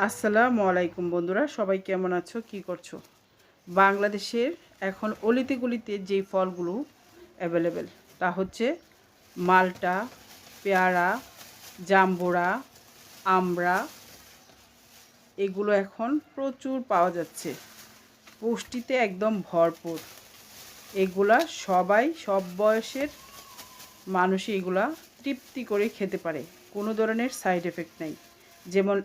আসসালামু আলাইকুম বন্ধুরা, সবাই কেমন আছো, কি করছো? বাংলাদেশের এখন অলিতে গলিতে যেই ফলগুলো অ্যাভেলেবেল তা হচ্ছে মালটা, পেয়ারা, জাম্বুরা, আমড়া। এগুলো এখন প্রচুর পাওয়া যাচ্ছে, পুষ্টিতে একদম ভরপুর। এগুলা সবাই, সব বয়সের মানুষই এগুলা তৃপ্তি করে খেতে পারে, কোনো ধরনের সাইড এফেক্ট নেই। যেমন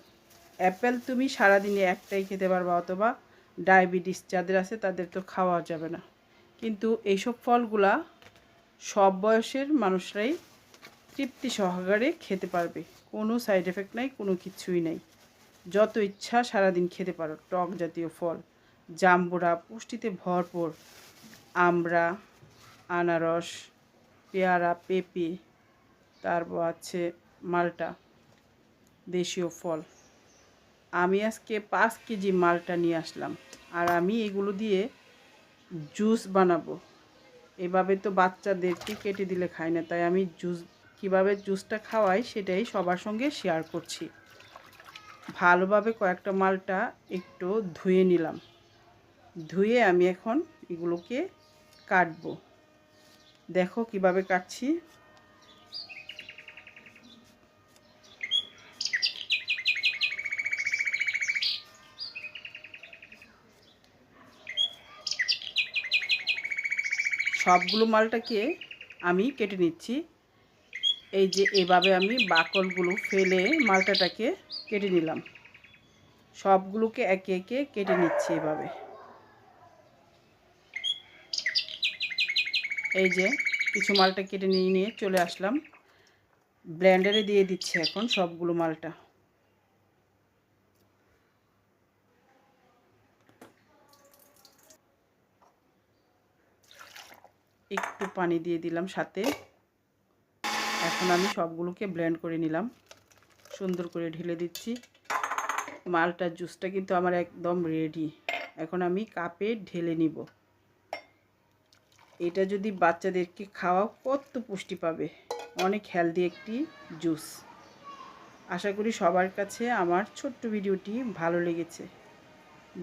অ্যাপেল তুমি সারাদিনে একটাই খেতে পারবা, অথবা ডায়াবেটিস যাদের আছে তাদের তো খাওয়া যাবে না। কিন্তু এইসব ফলগুলা সব বয়সের মানুষরাই তৃপ্তি সহকারে খেতে পারবে, কোনো সাইড এফেক্ট নাই, কোনো কিছুই নাই। যত ইচ্ছা সারাদিন খেতে পারো টক জাতীয় ফল। জাম্বুরা পুষ্টিতে ভরপুর, আমড়া, আনারস, পেয়ারা, পেঁপে, তারপর আছে মালটা, দেশীয় ফল। আমি আজকে 5 কেজি মালটা নিয়ে আসলাম, আর আমি এগুলো দিয়ে জুস বানাবো। এভাবে তো বাচ্চাদেরকে কেটে দিলে খায় না, তাই আমি কীভাবে জুসটা খাওয়াই সেটাই সবার সঙ্গে শেয়ার করছি। ভালোভাবে কয়েকটা মালটা একটু ধুয়ে নিলাম, ধুয়ে আমি এখন এগুলোকে কাটবো। দেখো কিভাবে কাটছি। সবগুলো মালটাকে আমি কেটে নিচ্ছি। এই যে এভাবে আমি বাকলগুলো ফেলে মালটাটাকে কেটে নিলাম। সবগুলোকে একে একে কেটে নিচ্ছি এভাবে। এই যে কিছু মালটা কেটে নিয়ে চলে আসলাম, ব্লেন্ডারে দিয়ে দিচ্ছি এখন সবগুলো মালটা। একটু পানি দিয়ে দিলাম সাথে। এখন আমি সবগুলোকে ব্লেন্ড করে নিলাম, সুন্দর করে ঢেলে দিচ্ছি। মালটার জুসটা কিন্তু আমার একদম রেডি। এখন আমি কাপে ঢেলে নিব। এটা যদি বাচ্চাদেরকে খাওয়াও কত পুষ্টি পাবে, অনেক হেলদি একটি জুস। আশা করি সবার কাছে আমার ছোট্ট ভিডিওটি ভালো লেগেছে।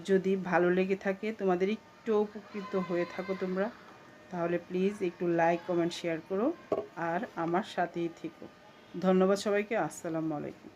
যদি ভালো লেগে থাকে, তোমাদের একটু উপকৃত হয়ে থাকো তোমরা, তাহলে প্লিজ একটু লাইক, কমেন্ট, শেয়ার করো আর আমার সাথেই থেকো। ধন্যবাদ সবাইকে। আসসালামু আলাইকুম।